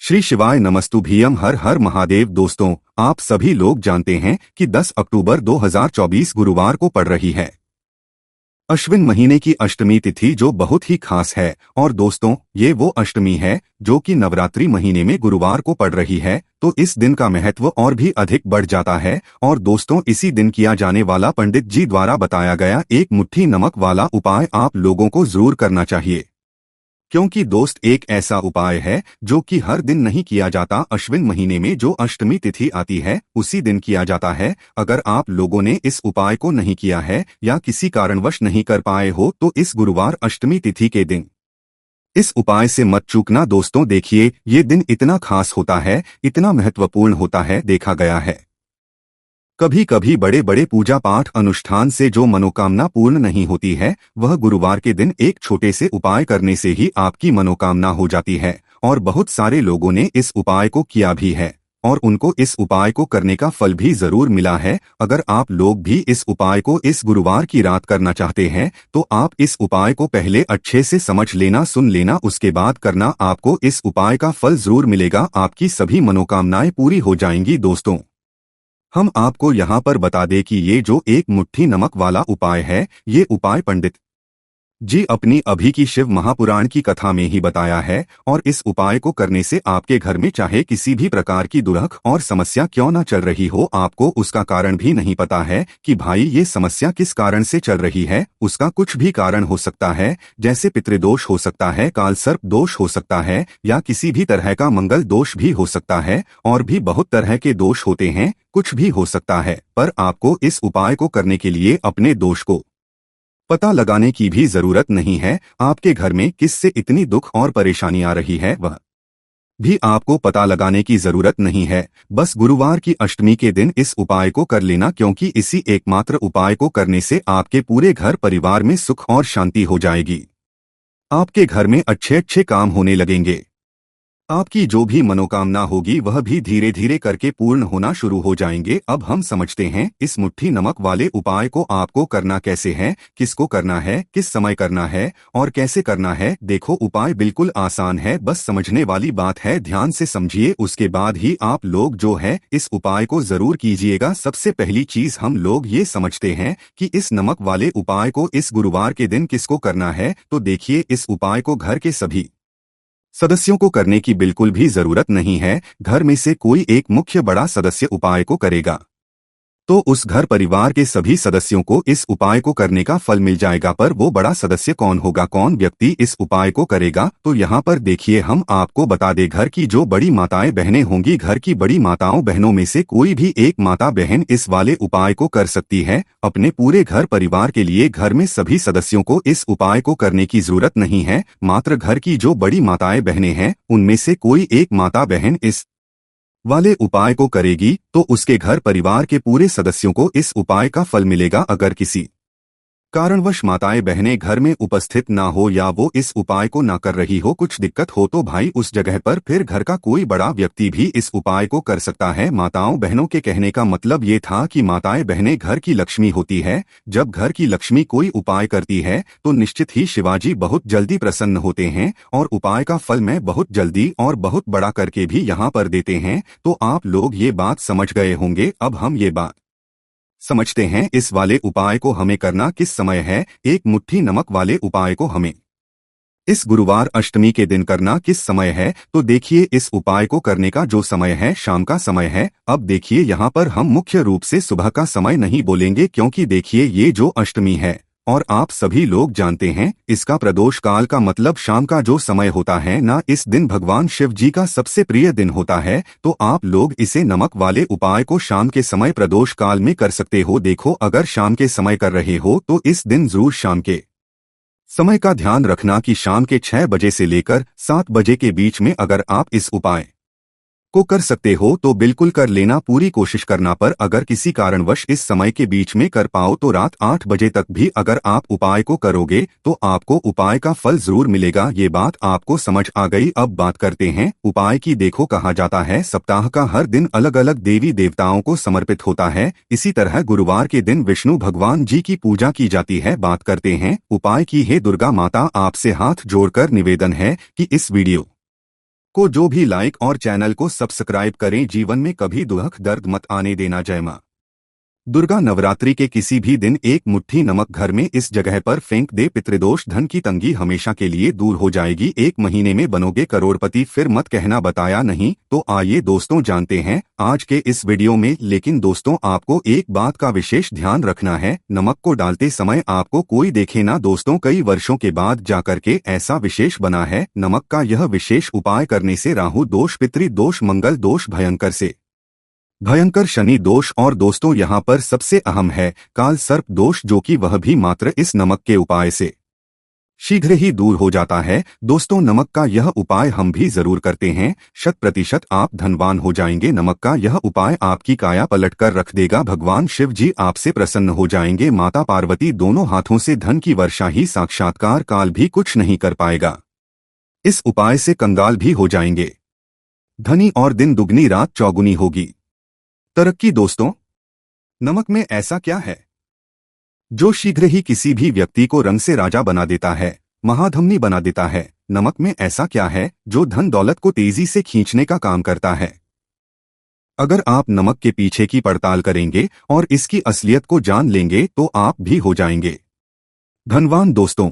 श्री शिवाय नमस्तुभ्यम हर हर महादेव। दोस्तों, आप सभी लोग जानते हैं कि 10 अक्टूबर 2024 गुरुवार को पड़ रही है अश्विन महीने की अष्टमी तिथि, जो बहुत ही खास है। और दोस्तों, ये वो अष्टमी है जो कि नवरात्रि महीने में गुरुवार को पड़ रही है, तो इस दिन का महत्व और भी अधिक बढ़ जाता है। और दोस्तों, इसी दिन किया जाने वाला पंडित जी द्वारा बताया गया एक मुट्ठी नमक वाला उपाय आप लोगों को जरूर करना चाहिए, क्योंकि दोस्त एक ऐसा उपाय है जो कि हर दिन नहीं किया जाता। अश्विन महीने में जो अष्टमी तिथि आती है उसी दिन किया जाता है। अगर आप लोगों ने इस उपाय को नहीं किया है या किसी कारणवश नहीं कर पाए हो तो इस गुरुवार अष्टमी तिथि के दिन इस उपाय से मत चूकना। दोस्तों देखिए, ये दिन इतना खास होता है, इतना महत्वपूर्ण होता है, देखा गया है कभी कभी बड़े बड़े पूजा पाठ अनुष्ठान से जो मनोकामना पूर्ण नहीं होती है, वह गुरुवार के दिन एक छोटे से उपाय करने से ही आपकी मनोकामना हो जाती है। और बहुत सारे लोगों ने इस उपाय को किया भी है और उनको इस उपाय को करने का फल भी जरूर मिला है। अगर आप लोग भी इस उपाय को इस गुरुवार की रात करना चाहते हैं तो आप इस उपाय को पहले अच्छे से समझ लेना, सुन लेना, उसके बाद करना। आपको इस उपाय का फल जरूर मिलेगा, आपकी सभी मनोकामनाएं पूरी हो जाएंगी। दोस्तों, हम आपको यहाँ पर बता दें कि ये जो एक मुट्ठी नमक वाला उपाय है, ये उपाय पंडित जी अपनी अभी की शिव महापुराण की कथा में ही बताया है। और इस उपाय को करने से आपके घर में चाहे किसी भी प्रकार की दुर्ख और समस्या क्यों न चल रही हो, आपको उसका कारण भी नहीं पता है कि भाई ये समस्या किस कारण से चल रही है। उसका कुछ भी कारण हो सकता है, जैसे पितृदोष हो सकता है, काल सर्प दोष हो सकता है, या किसी भी तरह का मंगल दोष भी हो सकता है, और भी बहुत तरह के दोष होते हैं, कुछ भी हो सकता है। पर आपको इस उपाय को करने के लिए अपने दोष को पता लगाने की भी जरूरत नहीं है। आपके घर में किससे इतनी दुख और परेशानी आ रही है वह भी आपको पता लगाने की जरूरत नहीं है। बस गुरुवार की अष्टमी के दिन इस उपाय को कर लेना, क्योंकि इसी एकमात्र उपाय को करने से आपके पूरे घर परिवार में सुख और शांति हो जाएगी। आपके घर में अच्छे अच्छे काम होने लगेंगे। आपकी जो भी मनोकामना होगी वह भी धीरे धीरे करके पूर्ण होना शुरू हो जाएंगे। अब हम समझते हैं इस मुट्ठी नमक वाले उपाय को आपको करना कैसे है, किसको करना है, किस समय करना है और कैसे करना है। देखो, उपाय बिल्कुल आसान है, बस समझने वाली बात है। ध्यान से समझिए, उसके बाद ही आप लोग जो है इस उपाय को जरूर कीजिएगा। सबसे पहली चीज हम लोग ये समझते हैं कि इस नमक वाले उपाय को इस गुरुवार के दिन किसको करना है। तो देखिए, इस उपाय को घर के सभी सदस्यों को करने की बिल्कुल भी जरूरत नहीं है। घर में से कोई एक मुख्य बड़ा सदस्य उपाय को करेगा तो उस घर परिवार के सभी सदस्यों को इस उपाय को करने का फल मिल जाएगा। पर वो बड़ा सदस्य कौन होगा, कौन व्यक्ति इस उपाय को करेगा, तो यहाँ पर देखिए हम आपको बता दें, घर की जो बड़ी माताएं बहनें होंगी, घर की बड़ी माताओं बहनों में से कोई भी एक माता बहन इस वाले उपाय को कर सकती है। अपने पूरे घर परिवार के लिए घर में सभी सदस्यों को इस उपाय को करने की जरूरत नहीं है। मात्र घर की जो बड़ी माताएं बहनें हैं उनमें से कोई एक माता बहन इस वाले उपाय को करेगी तो उसके घर परिवार के पूरे सदस्यों को इस उपाय का फल मिलेगा। अगर किसी कारणवश माताएं बहनें घर में उपस्थित ना हो या वो इस उपाय को ना कर रही हो, कुछ दिक्कत हो, तो भाई उस जगह पर फिर घर का कोई बड़ा व्यक्ति भी इस उपाय को कर सकता है। माताओं बहनों के कहने का मतलब ये था कि माताएं बहनें घर की लक्ष्मी होती है। जब घर की लक्ष्मी कोई उपाय करती है तो निश्चित ही शिवाजी बहुत जल्दी प्रसन्न होते हैं और उपाय का फल मैं बहुत जल्दी और बहुत बड़ा करके भी यहाँ पर देते हैं। तो आप लोग ये बात समझ गए होंगे। अब हम ये बात समझते हैं इस वाले उपाय को हमें करना किस समय है। एक मुट्ठी नमक वाले उपाय को हमें इस गुरुवार अष्टमी के दिन करना किस समय है। तो देखिए, इस उपाय को करने का जो समय है शाम का समय है। अब देखिए, यहाँ पर हम मुख्य रूप से सुबह का समय नहीं बोलेंगे, क्योंकि देखिए ये जो अष्टमी है और आप सभी लोग जानते हैं इसका प्रदोष काल का मतलब शाम का जो समय होता है ना, इस दिन भगवान शिव जी का सबसे प्रिय दिन होता है। तो आप लोग इसे नमक वाले उपाय को शाम के समय प्रदोष काल में कर सकते हो। देखो, अगर शाम के समय कर रहे हो तो इस दिन जरूर शाम के समय का ध्यान रखना कि शाम के 6 बजे से लेकर 7 बजे के बीच में अगर आप इस उपाय को कर सकते हो तो बिल्कुल कर लेना, पूरी कोशिश करना। पर अगर किसी कारणवश इस समय के बीच में कर पाओ तो रात 8 बजे तक भी अगर आप उपाय को करोगे तो आपको उपाय का फल जरूर मिलेगा। ये बात आपको समझ आ गई। अब बात करते हैं उपाय की। देखो, कहा जाता है सप्ताह का हर दिन अलग अलग देवी देवताओं को समर्पित होता है। इसी तरह गुरुवार के दिन विष्णु भगवान जी की पूजा की जाती है। बात करते हैं उपाय की। हे दुर्गा माता, आपसे हाथ जोड़कर निवेदन है कि इस वीडियो को जो भी लाइक और चैनल को सब्सक्राइब करें। जीवन में कभी दुख दर्द मत आने देना। जय मां दुर्गा। नवरात्रि के किसी भी दिन एक मुट्ठी नमक घर में इस जगह पर फेंक दे, पितृदोष धन की तंगी हमेशा के लिए दूर हो जाएगी। 1 महीने में बनोगे करोड़पति। फिर मत कहना बताया नहीं। तो आइए दोस्तों जानते हैं आज के इस वीडियो में। लेकिन दोस्तों आपको एक बात का विशेष ध्यान रखना है, नमक को डालते समय आपको कोई देखे ना। दोस्तों कई वर्षों के बाद जाकर के ऐसा विशेष बना है। नमक का यह विशेष उपाय करने से राहु दोष, पितृ दोष, मंगल दोष, भयंकर शनि दोष और दोस्तों यहाँ पर सबसे अहम है काल सर्प दोष, जो कि वह भी मात्र इस नमक के उपाय से शीघ्र ही दूर हो जाता है। दोस्तों नमक का यह उपाय हम भी जरूर करते हैं, 100% आप धनवान हो जाएंगे। नमक का यह उपाय आपकी काया पलट कर रख देगा। भगवान शिव जी आपसे प्रसन्न हो जाएंगे। माता पार्वती दोनों हाथों से धन की वर्षा ही साक्षात्कार काल भी कुछ नहीं कर पाएगा। इस उपाय से कंगाल भी हो जाएंगे धनी और दिन दुगनी रात चौगुनी होगी तरक्की। दोस्तों नमक में ऐसा क्या है जो शीघ्र ही किसी भी व्यक्ति को रंग से राजा बना देता है, महाधमनी बना देता है? नमक में ऐसा क्या है जो धन दौलत को तेजी से खींचने का काम करता है? अगर आप नमक के पीछे की पड़ताल करेंगे और इसकी असलियत को जान लेंगे तो आप भी हो जाएंगे धनवान। दोस्तों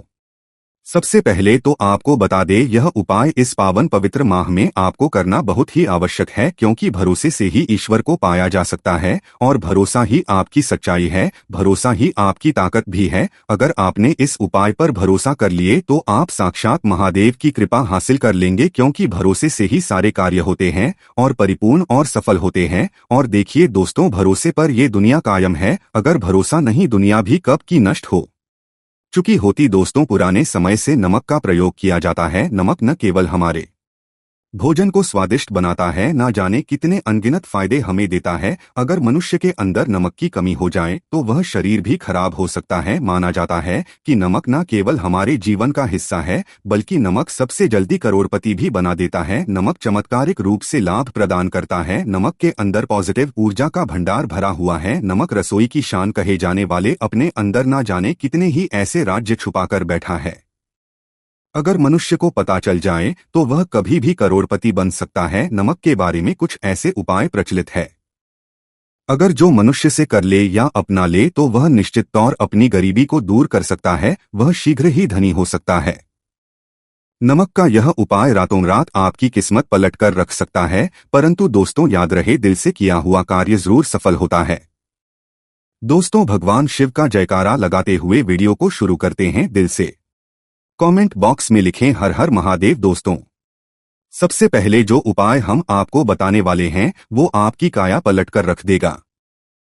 सबसे पहले तो आपको बता दे, यह उपाय इस पावन पवित्र माह में आपको करना बहुत ही आवश्यक है, क्योंकि भरोसे से ही ईश्वर को पाया जा सकता है और भरोसा ही आपकी सच्चाई है, भरोसा ही आपकी ताकत भी है। अगर आपने इस उपाय पर भरोसा कर लिए तो आप साक्षात महादेव की कृपा हासिल कर लेंगे, क्योंकि भरोसे से ही सारे कार्य होते हैं और परिपूर्ण और सफल होते हैं। और देखिए दोस्तों, भरोसे पर ये दुनिया कायम है, अगर भरोसा नहीं दुनिया भी कब की नष्ट हो चुकी होती। दोस्तों पुराने समय से नमक का प्रयोग किया जाता है। नमक न केवल हमारे भोजन को स्वादिष्ट बनाता है, ना जाने कितने अनगिनत फायदे हमें देता है। अगर मनुष्य के अंदर नमक की कमी हो जाए तो वह शरीर भी खराब हो सकता है। माना जाता है कि नमक न केवल हमारे जीवन का हिस्सा है, बल्कि नमक सबसे जल्दी करोड़पति भी बना देता है। नमक चमत्कारिक रूप से लाभ प्रदान करता है। नमक के अंदर पॉजिटिव ऊर्जा का भंडार भरा हुआ है। नमक रसोई की शान कहे जाने वाले अपने अंदर ना जाने कितने ही ऐसे राज्य छुपाकर बैठा है। अगर मनुष्य को पता चल जाए तो वह कभी भी करोड़पति बन सकता है। नमक के बारे में कुछ ऐसे उपाय प्रचलित है, अगर जो मनुष्य से कर ले या अपना ले तो वह निश्चित तौर अपनी गरीबी को दूर कर सकता है, वह शीघ्र ही धनी हो सकता है। नमक का यह उपाय रातों रात आपकी किस्मत पलट कर रख सकता है, परंतु दोस्तों याद रहे, दिल से किया हुआ कार्य जरूर सफल होता है। दोस्तों भगवान शिव का जयकारा लगाते हुए वीडियो को शुरू करते हैं। दिल से कमेंट बॉक्स में लिखें हर हर महादेव। दोस्तों सबसे पहले जो उपाय हम आपको बताने वाले हैं वो आपकी काया पलट कर रख देगा,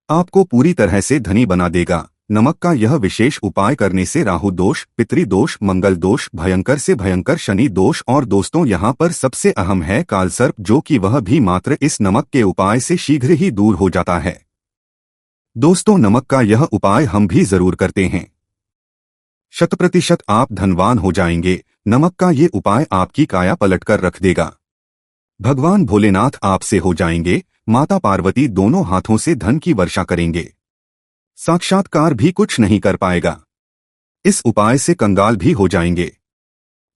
आपको पूरी तरह से धनी बना देगा। नमक का यह विशेष उपाय करने से राहु दोष, पितृ दोष, मंगल दोष, भयंकर से भयंकर शनि दोष और दोस्तों यहाँ पर सबसे अहम है काल सर्प, जो कि वह भी मात्र इस नमक के उपाय से शीघ्र ही दूर हो जाता है। दोस्तों नमक का यह उपाय हम भी जरूर करते हैं, 100% आप धनवान हो जाएंगे। नमक का ये उपाय आपकी काया पलट कर रख देगा। भगवान भोलेनाथ आपसे हो जाएंगे, माता पार्वती दोनों हाथों से धन की वर्षा करेंगे, साक्षात्कार भी कुछ नहीं कर पाएगा। इस उपाय से कंगाल भी हो जाएंगे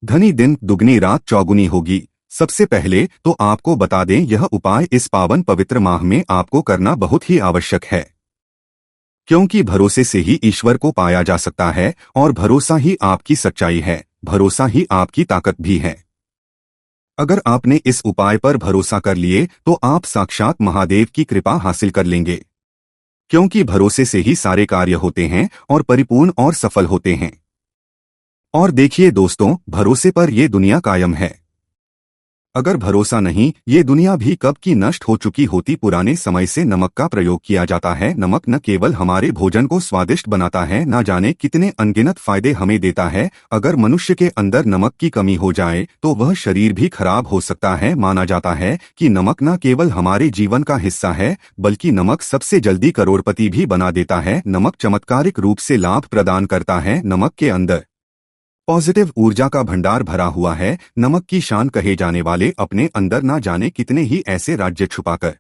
धनी, दिन दुगनी रात चौगुनी होगी। सबसे पहले तो आपको बता दें, यह उपाय इस पावन पवित्र माह में आपको करना बहुत ही आवश्यक है, क्योंकि भरोसे से ही ईश्वर को पाया जा सकता है और भरोसा ही आपकी सच्चाई है, भरोसा ही आपकी ताकत भी है। अगर आपने इस उपाय पर भरोसा कर लिए तो आप साक्षात महादेव की कृपा हासिल कर लेंगे, क्योंकि भरोसे से ही सारे कार्य होते हैं और परिपूर्ण और सफल होते हैं। और देखिए दोस्तों, भरोसे पर ये दुनिया कायम है, अगर भरोसा नहीं ये दुनिया भी कब की नष्ट हो चुकी होती। पुराने समय से नमक का प्रयोग किया जाता है। नमक न केवल हमारे भोजन को स्वादिष्ट बनाता है, ना जाने कितने अनगिनत फायदे हमें देता है। अगर मनुष्य के अंदर नमक की कमी हो जाए तो वह शरीर भी खराब हो सकता है। माना जाता है कि नमक न केवल हमारे जीवन का हिस्सा है, बल्कि नमक सबसे जल्दी करोड़पति भी बना देता है। नमक चमत्कारिक रूप से लाभ प्रदान करता है। नमक के अंदर पॉजिटिव ऊर्जा का भंडार भरा हुआ है। नमक की शान कहे जाने वाले अपने अंदर ना जाने कितने ही ऐसे राज्य छुपाकर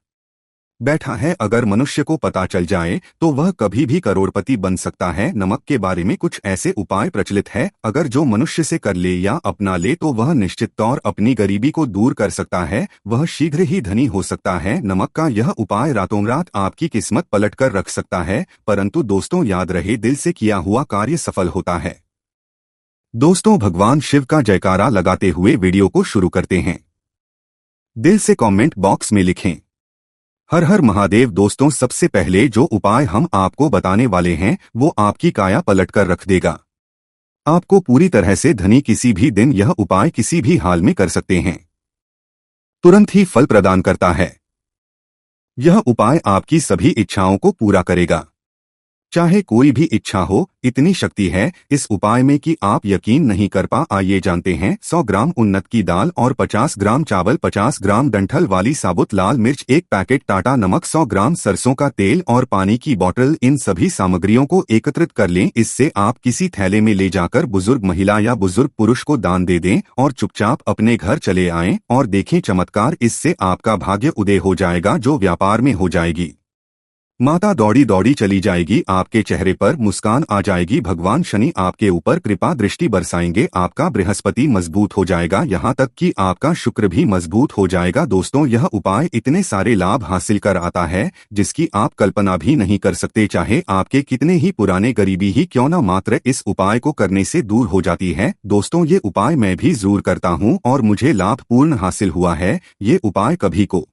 बैठा है। अगर मनुष्य को पता चल जाए तो वह कभी भी करोड़पति बन सकता है। नमक के बारे में कुछ ऐसे उपाय प्रचलित है, अगर जो मनुष्य से कर ले या अपना ले तो वह निश्चित तौर अपनी गरीबी को दूर कर सकता है, वह शीघ्र ही धनी हो सकता है। नमक का यह उपाय रातों रात आपकी किस्मत पलट कर रख सकता है, परंतु दोस्तों याद रहे, दिल से किया हुआ कार्य सफल होता है। दोस्तों, भगवान शिव का जयकारा लगाते हुए वीडियो को शुरू करते हैं। दिल से कमेंट बॉक्स में लिखें हर हर महादेव। दोस्तों, सबसे पहले जो उपाय हम आपको बताने वाले हैं वो आपकी काया पलट कर रख देगा, आपको पूरी तरह से धनी। किसी भी दिन यह उपाय किसी भी हाल में कर सकते हैं, तुरंत ही फल प्रदान करता है। यह उपाय आपकी सभी इच्छाओं को पूरा करेगा, चाहे कोई भी इच्छा हो। इतनी शक्ति है इस उपाय में कि आप यकीन नहीं कर पा। आइए जानते हैं। 100 ग्राम उन्नत की दाल और 50 ग्राम चावल, 50 ग्राम डंठल वाली साबुत लाल मिर्च, 1 पैकेट टाटा नमक, 100 ग्राम सरसों का तेल और पानी की बोतल। इन सभी सामग्रियों को एकत्रित कर लें। इससे आप किसी थैले में ले जाकर बुजुर्ग महिला या बुजुर्ग पुरुष को दान दे दें और चुपचाप अपने घर चले आएं और देखें चमत्कार। इससे आपका भाग्य उदय हो जाएगा, जो व्यापार में हो जाएगी। माता दौड़ी दौड़ी चली जाएगी, आपके चेहरे पर मुस्कान आ जाएगी। भगवान शनि आपके ऊपर कृपा दृष्टि बरसाएंगे, आपका बृहस्पति मजबूत हो जाएगा, यहाँ तक कि आपका शुक्र भी मजबूत हो जाएगा। दोस्तों, यह उपाय इतने सारे लाभ हासिल कर आता है जिसकी आप कल्पना भी नहीं कर सकते। चाहे आपके कितने ही पुराने गरीबी ही क्यों न, मात्र इस उपाय को करने से दूर हो जाती है। दोस्तों, ये उपाय मैं भी जरूर करता हूँ और मुझे लाभ पूर्ण हासिल हुआ है। ये उपाय कभी को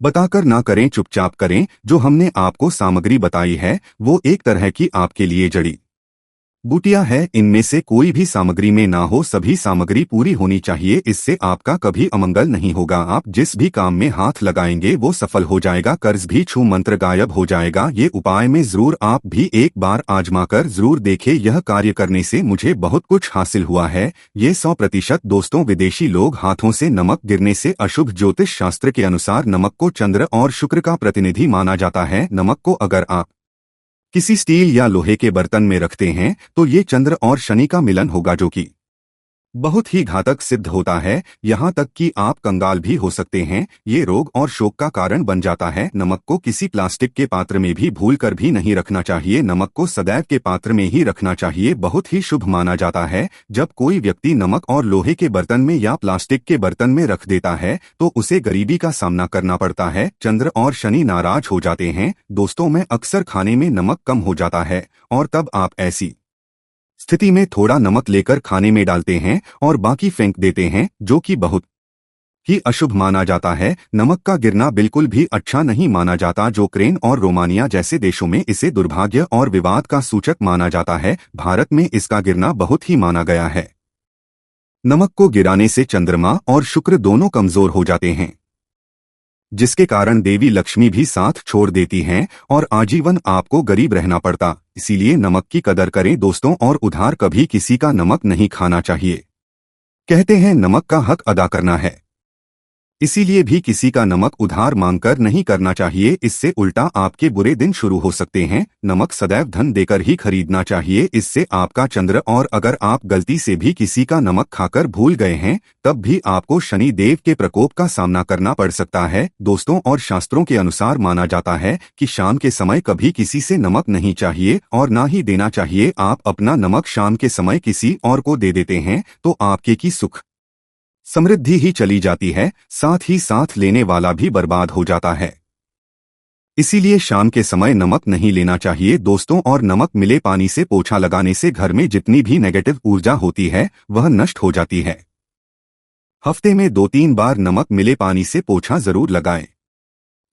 बताकर ना करें, चुपचाप करें। जो हमने आपको सामग्री बताई है वो एक तरह की आपके लिए जड़ी बूटियां है, इनमें से कोई भी सामग्री में ना हो, सभी सामग्री पूरी होनी चाहिए। इससे आपका कभी अमंगल नहीं होगा, आप जिस भी काम में हाथ लगाएंगे वो सफल हो जाएगा, कर्ज भी छू मंत्र गायब हो जाएगा। ये उपाय में जरूर आप भी एक बार आजमा कर जरूर देखें। यह कार्य करने से मुझे बहुत कुछ हासिल हुआ है, ये 100%। दोस्तों, विदेशी लोग हाथों से नमक गिरने से अशुभ, ज्योतिष शास्त्र के अनुसार नमक को चंद्र और शुक्र का प्रतिनिधि माना जाता है। नमक को अगर आप किसी स्टील या लोहे के बर्तन में रखते हैं तो ये चंद्र और शनि का मिलन होगा, जो कि बहुत ही घातक सिद्ध होता है, यहाँ तक कि आप कंगाल भी हो सकते हैं। ये रोग और शोक का कारण बन जाता है। नमक को किसी प्लास्टिक के पात्र में भी भूल कर भी नहीं रखना चाहिए, नमक को सदैव के पात्र में ही रखना चाहिए, बहुत ही शुभ माना जाता है। जब कोई व्यक्ति नमक और लोहे के बर्तन में या प्लास्टिक के बर्तन में रख देता है तो उसे गरीबी का सामना करना पड़ता है, चंद्र और शनि नाराज हो जाते हैं। दोस्तों, में अक्सर खाने में नमक कम हो जाता है और तब आप ऐसी स्थिति में थोड़ा नमक लेकर खाने में डालते हैं और बाकी फेंक देते हैं, जो कि बहुत ही अशुभ माना जाता है। नमक का गिरना बिल्कुल भी अच्छा नहीं माना जाता। जो यूक्रेन और रोमानिया जैसे देशों में इसे दुर्भाग्य और विवाद का सूचक माना जाता है, भारत में इसका गिरना बहुत ही माना गया है। नमक को गिराने से चंद्रमा और शुक्र दोनों कमजोर हो जाते हैं, जिसके कारण देवी लक्ष्मी भी साथ छोड़ देती हैं और आजीवन आपको गरीब रहना पड़ता। इसीलिए नमक की कदर करें दोस्तों, और उधार कभी किसी का नमक नहीं खाना चाहिए। कहते हैं नमक का हक अदा करना है, इसीलिए भी किसी का नमक उधार मांगकर नहीं करना चाहिए, इससे उल्टा आपके बुरे दिन शुरू हो सकते हैं। नमक सदैव धन देकर ही खरीदना चाहिए, इससे आपका चंद्र, और अगर आप गलती से भी किसी का नमक खाकर भूल गए हैं तब भी आपको शनि देव के प्रकोप का सामना करना पड़ सकता है। दोस्तों, और शास्त्रों के अनुसार माना जाता है कि शाम के समय कभी किसी से नमक नहीं चाहिए और ना ही देना चाहिए। आप अपना नमक शाम के समय किसी और को दे देते हैं तो आपके की सुख समृद्धि ही चली जाती है, साथ ही साथ लेने वाला भी बर्बाद हो जाता है। इसीलिए शाम के समय नमक नहीं लेना चाहिए दोस्तों। और नमक मिले पानी से पोछा लगाने से घर में जितनी भी नेगेटिव ऊर्जा होती है वह नष्ट हो जाती है। हफ्ते में 2-3 बार नमक मिले पानी से पोछा जरूर लगाएं,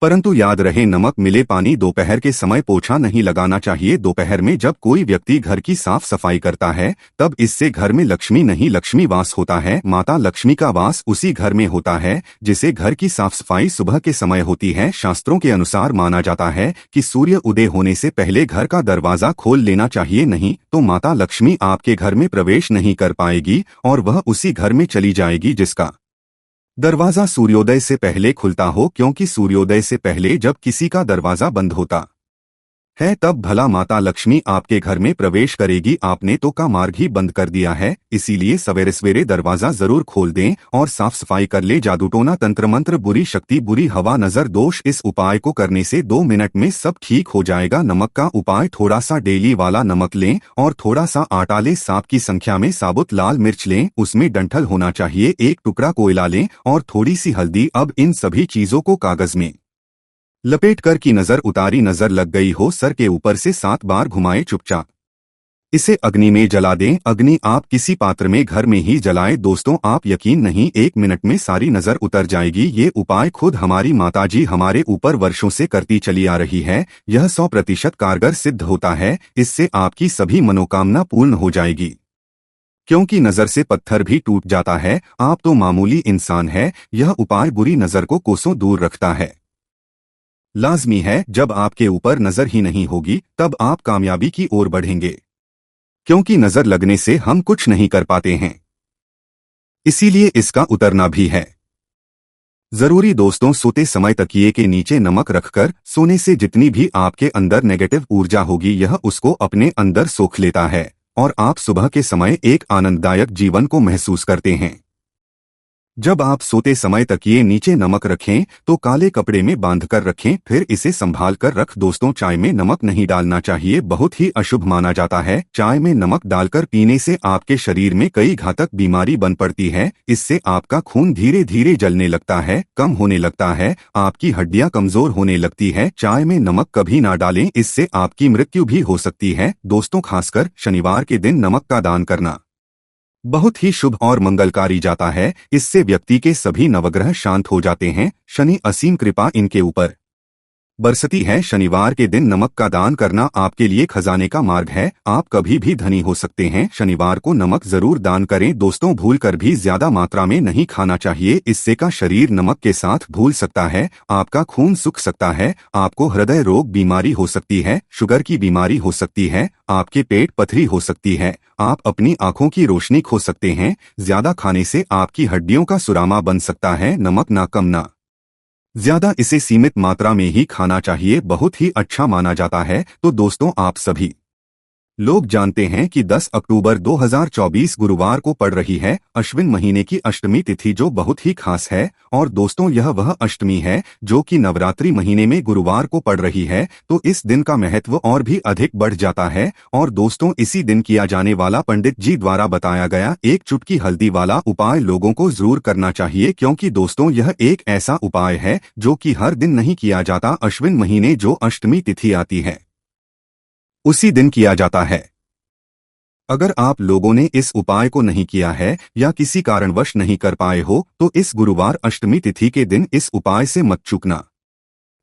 परंतु याद रहे नमक मिले पानी दोपहर के समय पोछा नहीं लगाना चाहिए। दोपहर में जब कोई व्यक्ति घर की साफ सफाई करता है तब इससे घर में लक्ष्मी नहीं लक्ष्मी वास होता है, माता लक्ष्मी का वास उसी घर में होता है जिसे घर की साफ सफाई सुबह के समय होती है। शास्त्रों के अनुसार माना जाता है कि सूर्य उदय होने से पहले घर का दरवाजा खोल लेना चाहिए, नहीं तो माता लक्ष्मी आपके घर में प्रवेश नहीं कर पाएगी और वह उसी घर में चली जाएगी जिसका दरवाजा सूर्योदय से पहले खुलता हो, क्योंकि सूर्योदय से पहले जब किसी का दरवाजा बंद होता है तब भला माता लक्ष्मी आपके घर में प्रवेश करेगी। आपने तो का मार्ग ही बंद कर दिया है, इसीलिए सवेरे सवेरे दरवाजा जरूर खोल दें और साफ सफाई कर ले। जादूटोना तंत्र मंत्र, बुरी शक्ति, बुरी हवा, नजर, दोष, इस उपाय को करने से 2 मिनट में सब ठीक हो जाएगा। नमक का उपाय, थोड़ा सा डेली वाला नमक लें और थोड़ा सा आटा लें। सांप की संख्या में साबुत लाल मिर्च लें, उसमें डंठल होना चाहिए। एक टुकड़ा कोयला लें और थोड़ी सी हल्दी। अब इन सभी चीजों को कागज में लपेट कर की नजर उतारी, नजर लग गई हो सर के ऊपर से 7 बार घुमाए चुपचाप इसे अग्नि में जला दें। अग्नि आप किसी पात्र में घर में ही जलाएं। दोस्तों आप यकीन नहीं, 1 मिनट में सारी नजर उतर जाएगी। ये उपाय खुद हमारी माताजी हमारे ऊपर वर्षों से करती चली आ रही है। यह 100% कारगर सिद्ध होता है। इससे आपकी सभी मनोकामना पूर्ण हो जाएगी, क्योंकि नजर से पत्थर भी टूट जाता है। आप तो मामूली इंसान है, यह उपाय बुरी नजर को कोसों दूर रखता है। लाजमी है, जब आपके ऊपर नजर ही नहीं होगी तब आप कामयाबी की ओर बढ़ेंगे, क्योंकि नजर लगने से हम कुछ नहीं कर पाते हैं, इसीलिए इसका उतरना भी है जरूरी। दोस्तों सोते समय तकिए के नीचे नमक रखकर सोने से जितनी भी आपके अंदर नेगेटिव ऊर्जा होगी यह उसको अपने अंदर सोख लेता है और आप सुबह के समय एक आनंददायक जीवन को महसूस करते हैं। जब आप सोते समय तकिए नीचे नमक रखें तो काले कपड़े में बांधकर रखें, फिर इसे संभाल कर रख। दोस्तों चाय में नमक नहीं डालना चाहिए, बहुत ही अशुभ माना जाता है। चाय में नमक डालकर पीने से आपके शरीर में कई घातक बीमारी बन पड़ती है। इससे आपका खून धीरे धीरे जलने लगता है, कम होने लगता है, आपकी हड्डियां कमजोर होने लगती है। चाय में नमक कभी ना डालें, इससे आपकी मृत्यु भी हो सकती है। दोस्तों खासकर शनिवार के दिन नमक का दान करना बहुत ही शुभ और मंगलकारी जाता है। इससे व्यक्ति के सभी नवग्रह शांत हो जाते हैं। शनि असीम कृपा इनके ऊपर बरसती है। शनिवार के दिन नमक का दान करना आपके लिए खजाने का मार्ग है, आप कभी भी धनी हो सकते हैं। शनिवार को नमक जरूर दान करें। दोस्तों भूल कर भी ज्यादा मात्रा में नहीं खाना चाहिए, इससे का शरीर नमक के साथ भूल सकता है, आपका खून सूख सकता है, आपको हृदय रोग बीमारी हो सकती है, शुगर की बीमारी हो सकती है, आपके पेट पथरी हो सकती है, आप अपनी आंखों की रोशनी खो सकते हैं। ज्यादा खाने से आपकी हड्डियों का सुरामा बन सकता है। नमक ना कम ना ज्यादा, इसे सीमित मात्रा में ही खाना चाहिए, बहुत ही अच्छा माना जाता है। तो दोस्तों आप सभी लोग जानते हैं कि 10 अक्टूबर 2024 गुरुवार को पड़ रही है अश्विन महीने की अष्टमी तिथि, जो बहुत ही खास है। और दोस्तों यह वह अष्टमी है जो कि नवरात्रि महीने में गुरुवार को पड़ रही है, तो इस दिन का महत्व और भी अधिक बढ़ जाता है। और दोस्तों इसी दिन किया जाने वाला पंडित जी द्वारा बताया गया एक चुटकी हल्दी वाला उपाय लोगों को जरूर करना चाहिए, क्योंकि दोस्तों यह एक ऐसा उपाय है जो कि हर दिन नहीं किया जाता। अश्विन महीने जो अष्टमी तिथि आती है उसी दिन किया जाता है। अगर आप लोगों ने इस उपाय को नहीं किया है या किसी कारणवश नहीं कर पाए हो तो इस गुरुवार अष्टमी तिथि के दिन इस उपाय से मत चूकना।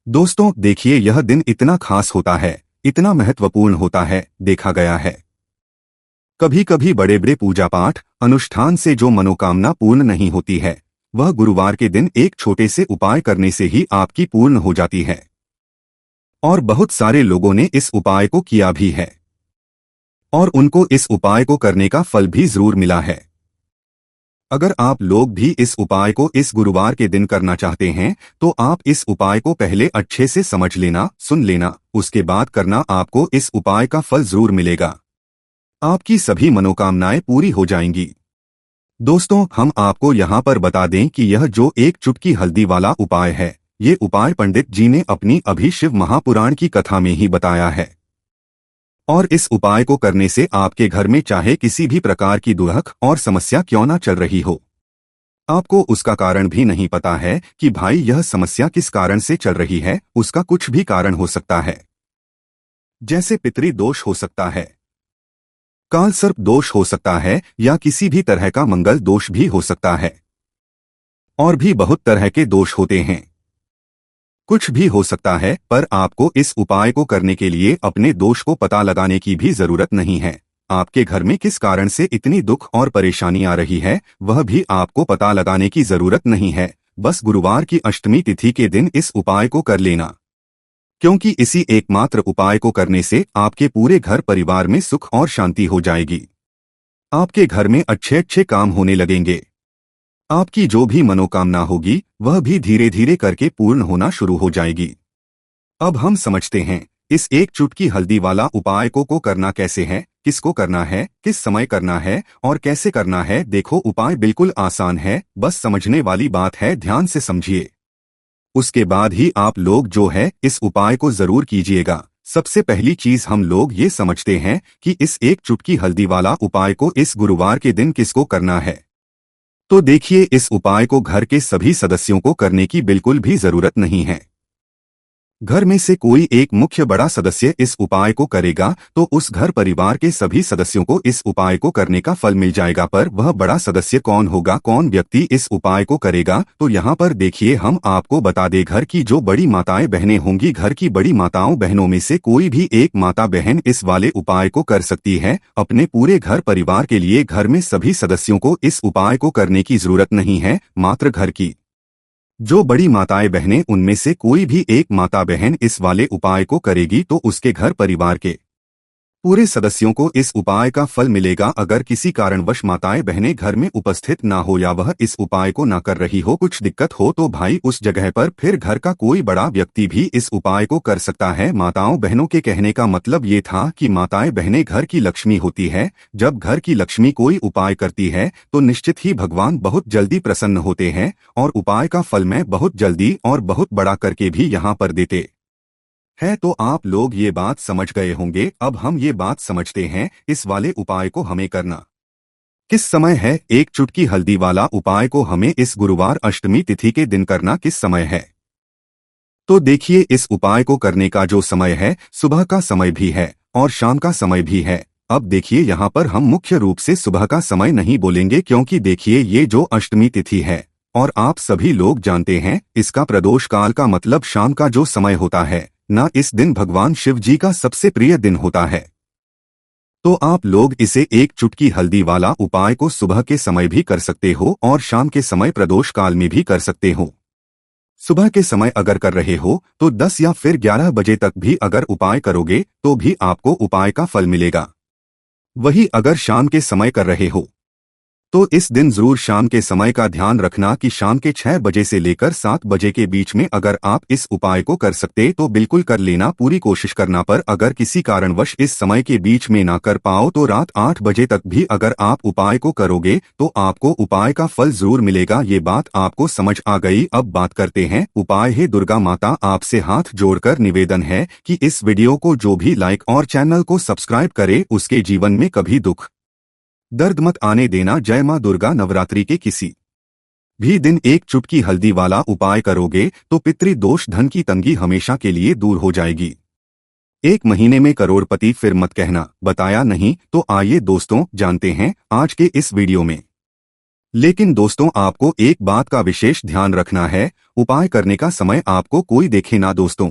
दोस्तों देखिए यह दिन इतना खास होता है, इतना महत्वपूर्ण होता है, देखा गया है कभी कभी बड़े बड़े पूजा पाठ अनुष्ठान से जो मनोकामना पूर्ण नहीं होती है वह गुरुवार के दिन एक छोटे से उपाय करने से ही आपकी पूर्ण हो जाती है। और बहुत सारे लोगों ने इस उपाय को किया भी है और उनको इस उपाय को करने का फल भी जरूर मिला है। अगर आप लोग भी इस उपाय को इस गुरुवार के दिन करना चाहते हैं तो आप इस उपाय को पहले अच्छे से समझ लेना, सुन लेना, उसके बाद करना, आपको इस उपाय का फल जरूर मिलेगा, आपकी सभी मनोकामनाएं पूरी हो जाएंगी। दोस्तों हम आपको यहाँ पर बता दें कि यह जो एक चुटकी हल्दी वाला उपाय है ये उपाय पंडित जी ने अपनी अभी शिव महापुराण की कथा में ही बताया है। और इस उपाय को करने से आपके घर में चाहे किसी भी प्रकार की दुख और समस्या क्यों ना चल रही हो, आपको उसका कारण भी नहीं पता है कि भाई यह समस्या किस कारण से चल रही है, उसका कुछ भी कारण हो सकता है। जैसे पितरी दोष हो सकता है, काल सर्प दोष हो सकता है, या किसी भी तरह का मंगल दोष भी हो सकता है, और भी बहुत तरह के दोष होते हैं, कुछ भी हो सकता है। पर आपको इस उपाय को करने के लिए अपने दोष को पता लगाने की भी जरूरत नहीं है। आपके घर में किस कारण से इतनी दुख और परेशानी आ रही है वह भी आपको पता लगाने की जरूरत नहीं है। बस गुरुवार की अष्टमी तिथि के दिन इस उपाय को कर लेना, क्योंकि इसी एकमात्र उपाय को करने से आपके पूरे घर परिवार में सुख और शांति हो जाएगी। आपके घर में अच्छे अच्छे काम होने लगेंगे, आपकी जो भी मनोकामना होगी वह भी धीरे धीरे करके पूर्ण होना शुरू हो जाएगी। अब हम समझते हैं इस एक चुटकी हल्दी वाला उपाय को करना कैसे है, किसको करना है, किस समय करना है और कैसे करना है, देखो उपाय बिल्कुल आसान है, बस समझने वाली बात है, ध्यान से समझिए। उसके बाद ही आप लोग जो है इस उपाय को जरूर कीजिएगा। सबसे पहली चीज हम लोग ये समझते हैं कि इस एक चुटकी हल्दी वाला उपाय को इस गुरुवार के दिन किसको करना है। तो देखिए, इस उपाय को घर के सभी सदस्यों को करने की बिल्कुल भी जरूरत नहीं है। घर में से कोई एक मुख्य बड़ा सदस्य इस उपाय को करेगा तो उस घर परिवार के सभी सदस्यों को इस उपाय को करने का फल मिल जाएगा। पर वह बड़ा सदस्य कौन होगा, कौन व्यक्ति इस उपाय को करेगा, तो यहाँ पर देखिए हम आपको बता दें, घर की जो बड़ी माताएं बहनें होंगी, घर की बड़ी माताओं बहनों में से कोई भी एक माता बहन इस वाले उपाय को कर सकती है। अपने पूरे घर परिवार के लिए घर में सभी सदस्यों को इस उपाय को करने की जरूरत नहीं है, मात्र घर की जो बड़ी माताएं बहनें उनमें से कोई भी एक माता बहन इस वाले उपाय को करेगी तो उसके घर परिवार के पूरे सदस्यों को इस उपाय का फल मिलेगा। अगर किसी कारणवश माताएं बहनें घर में उपस्थित ना हो या वह इस उपाय को ना कर रही हो, कुछ दिक्कत हो, तो भाई उस जगह पर फिर घर का कोई बड़ा व्यक्ति भी इस उपाय को कर सकता है। माताओं बहनों के कहने का मतलब ये था कि माताएं बहनें घर की लक्ष्मी होती है। जब घर की लक्ष्मी कोई उपाय करती है तो निश्चित ही भगवान बहुत जल्दी प्रसन्न होते हैं और उपाय का फल मैं बहुत जल्दी और बहुत बड़ा करके भी यहाँ पर देते है। तो आप लोग ये बात समझ गए होंगे। अब हम ये बात समझते हैं इस वाले उपाय को हमें करना किस समय है। एक चुटकी हल्दी वाला उपाय को हमें इस गुरुवार अष्टमी तिथि के दिन करना किस समय है। तो देखिए, इस उपाय को करने का जो समय है, सुबह का समय भी है और शाम का समय भी है। अब देखिए, यहाँ पर हम मुख्य रूप से सुबह का समय नहीं बोलेंगे, क्योंकि देखिए ये जो अष्टमी तिथि है और आप सभी लोग जानते हैं इसका प्रदोष काल का मतलब शाम का जो समय होता है ना, इस दिन भगवान शिव जी का सबसे प्रिय दिन होता है। तो आप लोग इसे एक चुटकी हल्दी वाला उपाय को सुबह के समय भी कर सकते हो और शाम के समय प्रदोष काल में भी कर सकते हो। सुबह के समय अगर कर रहे हो तो 10 या फिर 11 बजे तक भी अगर उपाय करोगे तो भी आपको उपाय का फल मिलेगा। वही अगर शाम के समय कर रहे हो तो इस दिन जरूर शाम के समय का ध्यान रखना कि शाम के 6 बजे से लेकर 7 बजे के बीच में अगर आप इस उपाय को कर सकते तो बिल्कुल कर लेना, पूरी कोशिश करना। पर अगर किसी कारणवश इस समय के बीच में ना कर पाओ तो रात 8 बजे तक भी अगर आप उपाय को करोगे तो आपको उपाय का फल जरूर मिलेगा। ये बात आपको समझ आ गई। अब बात करते हैं उपाय। हे दुर्गा माता, आपसे हाथ जोड़कर निवेदन है कि इस वीडियो को जो भी लाइक और चैनल को सब्सक्राइब करे उसके जीवन में कभी दुख दर्द मत आने देना। जय मां दुर्गा। नवरात्रि के किसी भी दिन एक चुटकी हल्दी वाला उपाय करोगे तो पितृदोष, धन की तंगी हमेशा के लिए दूर हो जाएगी। एक महीने में करोड़पति फिर मत कहना, बताया नहीं। तो आइए दोस्तों जानते हैं आज के इस वीडियो में। लेकिन दोस्तों, आपको एक बात का विशेष ध्यान रखना है, उपाय करने का समय आपको कोई देखे ना। दोस्तों,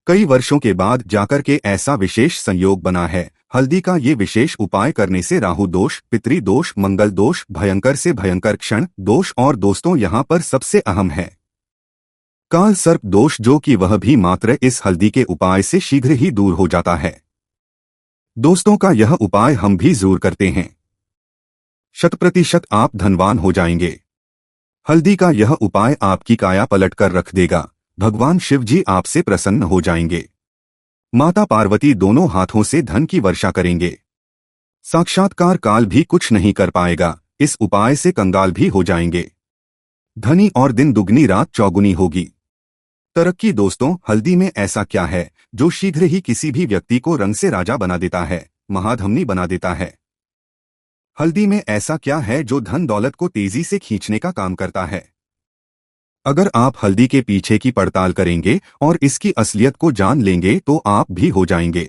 कई वर्षों के बाद जाकर के ऐसा विशेष संयोग बना है। हल्दी का ये विशेष उपाय करने से राहु दोष, पितृदोष, मंगल दोष, भयंकर से भयंकर क्षण दोष और दोस्तों यहाँ पर सबसे अहम है काल सर्प दोष, जो कि वह भी मात्र इस हल्दी के उपाय से शीघ्र ही दूर हो जाता है। दोस्तों का यह उपाय हम भी जरूर करते हैं, 100% आप धनवान हो जाएंगे। हल्दी का यह उपाय आपकी काया पलट कर रख देगा। भगवान शिव जी आपसे प्रसन्न हो जाएंगे। माता पार्वती दोनों हाथों से धन की वर्षा करेंगे। साक्षात्कार काल भी कुछ नहीं कर पाएगा। इस उपाय से कंगाल भी हो जाएंगे। धनी और दिन दुगनी रात चौगुनी होगी। तरक्की। दोस्तों, हल्दी में ऐसा क्या है जो शीघ्र ही किसी भी व्यक्ति को रंग से राजा बना देता है, महाधनी बना देता है। हल्दी में ऐसा क्या है जो धन दौलत को तेजी से खींचने का काम करता है। अगर आप हल्दी के पीछे की पड़ताल करेंगे और इसकी असलियत को जान लेंगे तो आप भी हो जाएंगे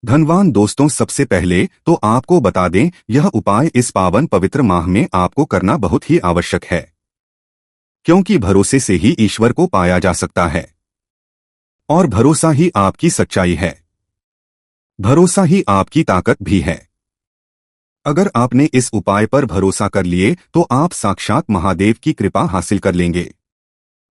धनवान। दोस्तों, सबसे पहले तो आपको बता दें, यह उपाय इस पावन पवित्र माह में आपको करना बहुत ही आवश्यक है, क्योंकि भरोसे से ही ईश्वर को पाया जा सकता है और भरोसा ही आपकी सच्चाई है, भरोसा ही आपकी ताकत भी है। अगर आपने इस उपाय पर भरोसा कर लिए तो आप साक्षात महादेव की कृपा हासिल कर लेंगे।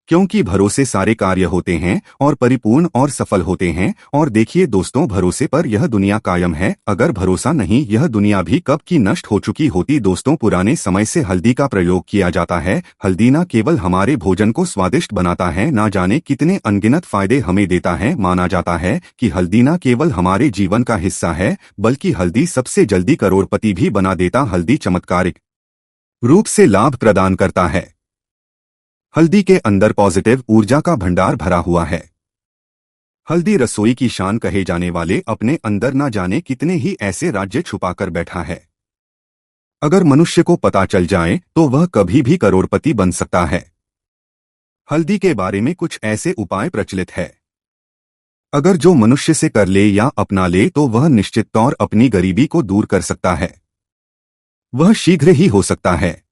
क्योंकि भरोसे सारे कार्य होते हैं और परिपूर्ण और सफल होते हैं। और देखिए दोस्तों, भरोसे पर यह दुनिया कायम है। अगर भरोसा नहीं, यह दुनिया भी कब की नष्ट हो चुकी होती। दोस्तों, पुराने समय से हल्दी का प्रयोग किया जाता है। हल्दी न केवल हमारे भोजन को स्वादिष्ट बनाता है, ना जाने कितने अनगिनत फायदे हमें देता है। माना जाता है कि हल्दी न केवल हमारे जीवन का हिस्सा है, बल्कि हल्दी सबसे जल्दी करोड़पति भी बना देता। हल्दी चमत्कारिक रूप से लाभ प्रदान करता है। हल्दी के अंदर पॉजिटिव ऊर्जा का भंडार भरा हुआ है। हल्दी रसोई की शान कहे जाने वाले अपने अंदर न जाने कितने ही ऐसे राज्य छुपाकर बैठा है। अगर मनुष्य को पता चल जाए तो वह कभी भी करोड़पति बन सकता है। हल्दी के बारे में कुछ ऐसे उपाय प्रचलित है, अगर जो मनुष्य से कर ले या अपना ले तो वह निश्चित तौर अपनी गरीबी को दूर कर सकता है। वह शीघ्र ही हो सकता है।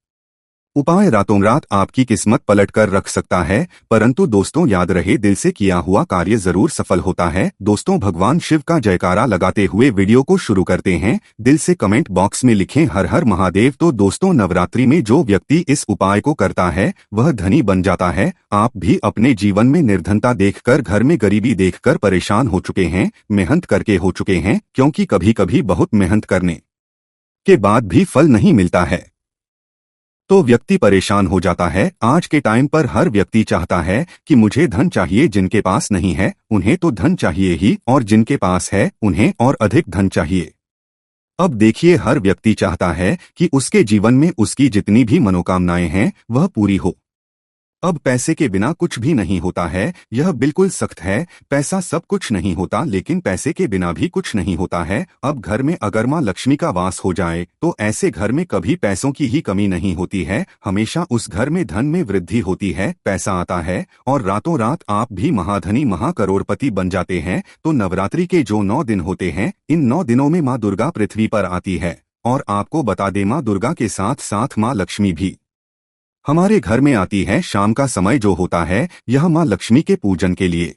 उपाय रातों रात आपकी किस्मत पलट कर रख सकता है। परंतु दोस्तों, याद रहे, दिल से किया हुआ कार्य जरूर सफल होता है। दोस्तों, भगवान शिव का जयकारा लगाते हुए वीडियो को शुरू करते हैं। दिल से कमेंट बॉक्स में लिखें हर हर महादेव। तो दोस्तों, नवरात्रि में जो व्यक्ति इस उपाय को करता है वह धनी बन जाता है। आप भी अपने जीवन में निर्धनता देखकर, घर में गरीबी देखकर परेशान हो चुके हैं, मेहनत करके हो चुके हैं, क्योंकि कभी कभी बहुत मेहनत करने के बाद भी फल नहीं मिलता है तो व्यक्ति परेशान हो जाता है। आज के टाइम पर हर व्यक्ति चाहता है कि मुझे धन चाहिए। जिनके पास नहीं है उन्हें तो धन चाहिए ही, और जिनके पास है उन्हें और अधिक धन चाहिए। अब देखिए, हर व्यक्ति चाहता है कि उसके जीवन में उसकी जितनी भी मनोकामनाएं हैं वह पूरी हो। अब पैसे के बिना कुछ भी नहीं होता है, यह बिल्कुल सख्त है। पैसा सब कुछ नहीं होता, लेकिन पैसे के बिना भी कुछ नहीं होता है। अब घर में अगर माँ लक्ष्मी का वास हो जाए तो ऐसे घर में कभी पैसों की ही कमी नहीं होती है। हमेशा उस घर में धन में वृद्धि होती है, पैसा आता है और रातों रात आप भी महाधनी महाकरोड़पति बन जाते हैं। तो नवरात्रि के जो 9 दिन होते हैं, इन 9 दिनों में माँ दुर्गा पृथ्वी पर आती है। और आपको बता दें, माँ दुर्गा के साथ साथ माँ लक्ष्मी भी हमारे घर में आती है। शाम का समय जो होता है यह माँ लक्ष्मी के पूजन के लिए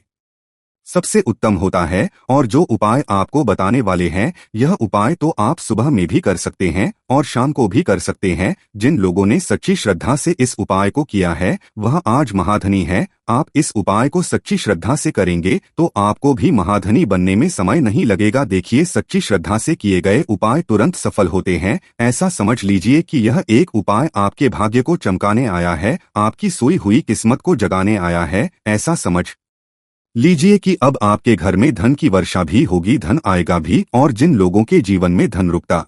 सबसे उत्तम होता है। और जो उपाय आपको बताने वाले हैं, यह उपाय तो आप सुबह में भी कर सकते हैं और शाम को भी कर सकते हैं। जिन लोगों ने सच्ची श्रद्धा से इस उपाय को किया है वह आज महाधनी है। आप इस उपाय को सच्ची श्रद्धा से करेंगे तो आपको भी महाधनी बनने में समय नहीं लगेगा। देखिए, सच्ची श्रद्धा से किए गए उपाय तुरंत सफल होते हैं। ऐसा समझ लीजिए कि यह एक उपाय आपके भाग्य को चमकाने आया है, आपकी सोई हुई किस्मत को जगाने आया है। ऐसा समझ लीजिए कि अब आपके घर में धन की वर्षा भी होगी, धन आएगा भी। और जिन लोगों के जीवन में धन रुकता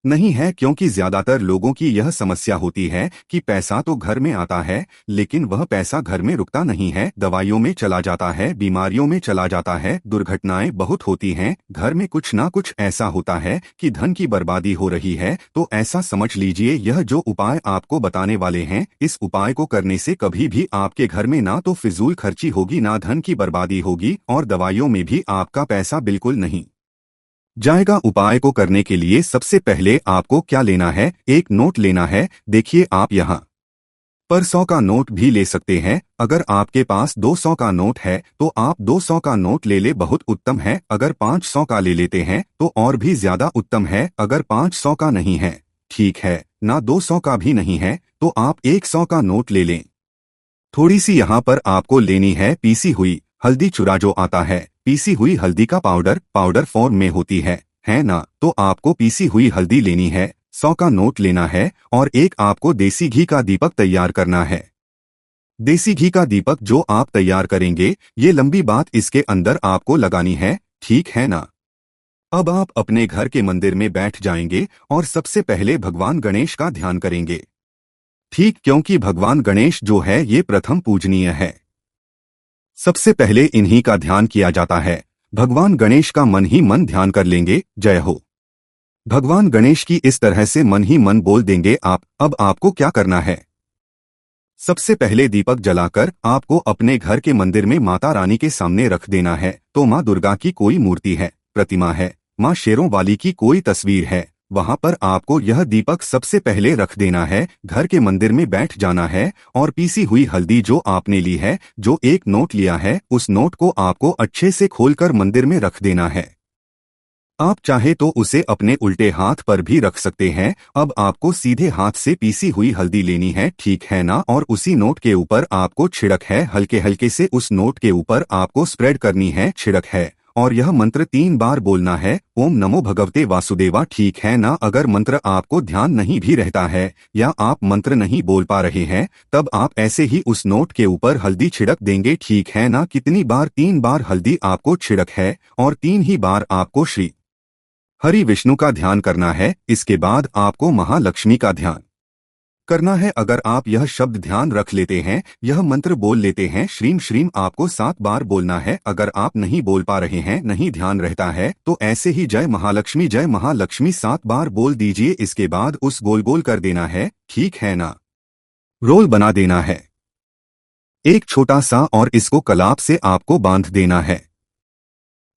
नहीं है, क्योंकि ज्यादातर लोगों की यह समस्या होती है कि पैसा तो घर में आता है लेकिन वह पैसा घर में रुकता नहीं है, दवाइयों में चला जाता है, बीमारियों में चला जाता है, दुर्घटनाएं बहुत होती हैं, घर में कुछ ना कुछ ऐसा होता है कि धन की बर्बादी हो रही है। तो ऐसा समझ लीजिए, यह जो उपाय आपको बताने वाले हैं, इस उपाय को करने से कभी भी आपके घर में ना तो फिजूल खर्ची होगी, ना धन की बर्बादी होगी, और दवाइयों में भी आपका पैसा बिल्कुल नहीं जाएगा। उपाय को करने के लिए सबसे पहले आपको क्या लेना है? एक नोट लेना है। देखिए, आप यहाँ पर 100 का नोट भी ले सकते हैं। अगर आपके पास 200 का नोट है तो आप 200 का नोट ले ले, बहुत उत्तम है। अगर 500 का ले लेते हैं तो और भी ज्यादा उत्तम है। अगर 500 का नहीं है, ठीक है, ना 200 का भी नहीं है, तो आप 100 का नोट ले लें। थोड़ी सी यहाँ पर आपको लेनी है पीसी हुई हल्दी, चूरा जो आता है, पीसी हुई हल्दी का पाउडर फॉर्म में होती है ना? तो आपको पीसी हुई हल्दी लेनी है, 100 का नोट लेना है, और एक आपको देसी घी का दीपक तैयार करना है। देसी घी का दीपक जो आप तैयार करेंगे, ये लंबी बात इसके अंदर आपको लगानी है, ठीक है ना? अब आप अपने घर के मंदिर में बैठ जाएंगे और सबसे पहले भगवान गणेश का ध्यान करेंगे। ठीक, क्योंकि भगवान गणेश जो है ये प्रथम पूजनीय है। सबसे पहले इन्हीं का ध्यान किया जाता है। भगवान गणेश का मन ही मन ध्यान कर लेंगे, जय हो। भगवान गणेश की इस तरह से मन ही मन बोल देंगे आप। अब आपको क्या करना है? सबसे पहले दीपक जलाकर आपको अपने घर के मंदिर में माता रानी के सामने रख देना है। तो माँ दुर्गा की कोई मूर्ति है, प्रतिमा है, माँ शेरों वाली की कोई तस्वीर है, वहां पर आपको यह दीपक सबसे पहले रख देना है। घर के मंदिर में बैठ जाना है और पीसी हुई हल्दी जो आपने ली है, जो एक नोट लिया है, उस नोट को आपको अच्छे से खोलकर मंदिर में रख देना है। आप चाहे तो उसे अपने उल्टे हाथ पर भी रख सकते हैं। अब आपको सीधे हाथ से पीसी हुई हल्दी लेनी है, ठीक है ना, और उसी नोट के ऊपर आपको छिड़क है, हल्के हल्के से उस नोट के ऊपर आपको स्प्रेड करनी है, छिड़क है। और यह मंत्र 3 बार बोलना है, ओम नमो भगवते वासुदेवा, ठीक है ना। अगर मंत्र आपको ध्यान नहीं भी रहता है या आप मंत्र नहीं बोल पा रहे हैं, तब आप ऐसे ही उस नोट के ऊपर हल्दी छिड़क देंगे, ठीक है ना। कितनी बार? 3 बार हल्दी आपको छिड़क है और 3 ही बार आपको श्री हरि विष्णु का ध्यान करना है। इसके बाद आपको महालक्ष्मी का ध्यान करना है। अगर आप यह शब्द ध्यान रख लेते हैं, यह मंत्र बोल लेते हैं, श्रीम श्रीम, आपको 7 बार बोलना है। अगर आप नहीं बोल पा रहे हैं, नहीं ध्यान रहता है, तो ऐसे ही जय महालक्ष्मी 7 बार बोल दीजिए। इसके बाद उस गोल गोल कर देना है, ठीक है ना, रोल बना देना है एक छोटा सा, और इसको कलाप से आपको बांध देना है।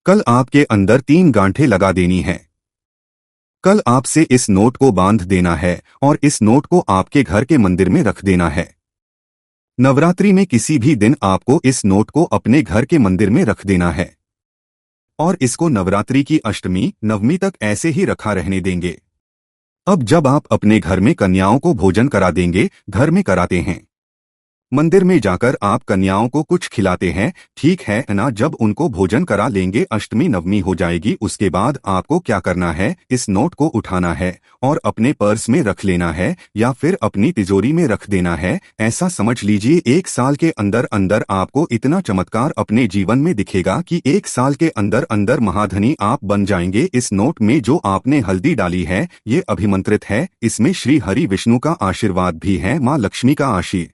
कल आपके अंदर 3 गांठें लगा देनी है। कल आपसे इस नोट को बांध देना है और इस नोट को आपके घर के मंदिर में रख देना है। नवरात्रि में किसी भी दिन आपको इस नोट को अपने घर के मंदिर में रख देना है और इसको नवरात्रि की अष्टमी नवमी तक ऐसे ही रखा रहने देंगे। अब जब आप अपने घर में कन्याओं को भोजन करा देंगे, घर में कराते हैं, मंदिर में जाकर आप कन्याओं को कुछ खिलाते हैं, ठीक है ना। जब उनको भोजन करा लेंगे, अष्टमी नवमी हो जाएगी, उसके बाद आपको क्या करना है, इस नोट को उठाना है और अपने पर्स में रख लेना है या फिर अपनी तिजोरी में रख देना है। ऐसा समझ लीजिए 1 साल के अंदर अंदर आपको इतना चमत्कार अपने जीवन में दिखेगा कि 1 साल के अंदर अंदर महाधनी आप बन जाएंगे। इस नोट में जो आपने हल्दी डाली है, ये अभिमंत्रित है, इसमें श्री हरि विष्णु का आशीर्वाद भी है, माँ लक्ष्मी का आशीर्वाद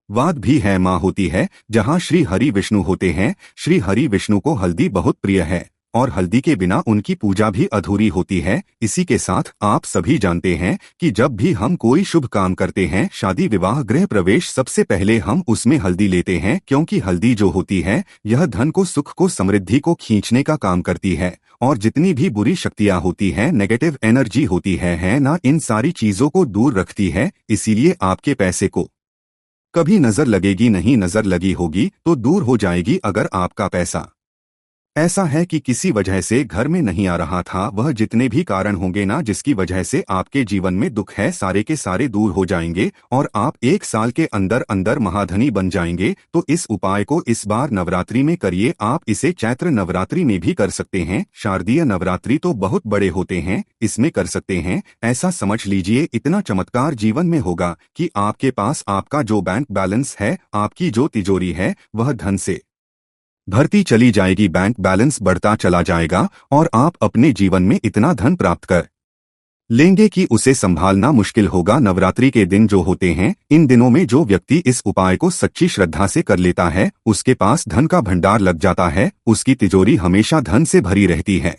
वाद भी है। माँ होती है जहाँ श्री हरि विष्णु होते हैं। श्री हरि विष्णु को हल्दी बहुत प्रिय है और हल्दी के बिना उनकी पूजा भी अधूरी होती है। इसी के साथ आप सभी जानते हैं कि जब भी हम कोई शुभ काम करते हैं, शादी विवाह गृह प्रवेश, सबसे पहले हम उसमें हल्दी लेते हैं, क्योंकि हल्दी जो होती है, यह धन को, सुख को, समृद्धि को खींचने का काम करती है और जितनी भी बुरी शक्तियाँ होती हैं, नेगेटिव एनर्जी होती है ना, इन सारी चीजों को दूर रखती है। इसीलिए आपके पैसे को कभी नजर लगेगी नहीं, नजर लगी होगी तो दूर हो जाएगी। अगर आपका पैसा ऐसा है कि किसी वजह से घर में नहीं आ रहा था, वह जितने भी कारण होंगे ना जिसकी वजह से आपके जीवन में दुख है, सारे के सारे दूर हो जाएंगे और आप 1 साल के अंदर अंदर महाधनी बन जाएंगे। तो इस उपाय को इस बार नवरात्रि में करिए। आप इसे चैत्र नवरात्रि में भी कर सकते हैं, शारदीय नवरात्रि तो बहुत बड़े होते हैं, इसमें कर सकते हैं। ऐसा समझ लीजिए इतना चमत्कार जीवन में होगा कि आपके पास आपका जो बैंक बैलेंस है, आपकी जो तिजोरी है, वह धन से भरती चली जाएगी, बैंक बैलेंस बढ़ता चला जाएगा और आप अपने जीवन में इतना धन प्राप्त कर लेंगे कि उसे संभालना मुश्किल होगा। नवरात्रि के दिन जो होते हैं, इन दिनों में जो व्यक्ति इस उपाय को सच्ची श्रद्धा से कर लेता है, उसके पास धन का भंडार लग जाता है, उसकी तिजोरी हमेशा धन से भरी रहती है।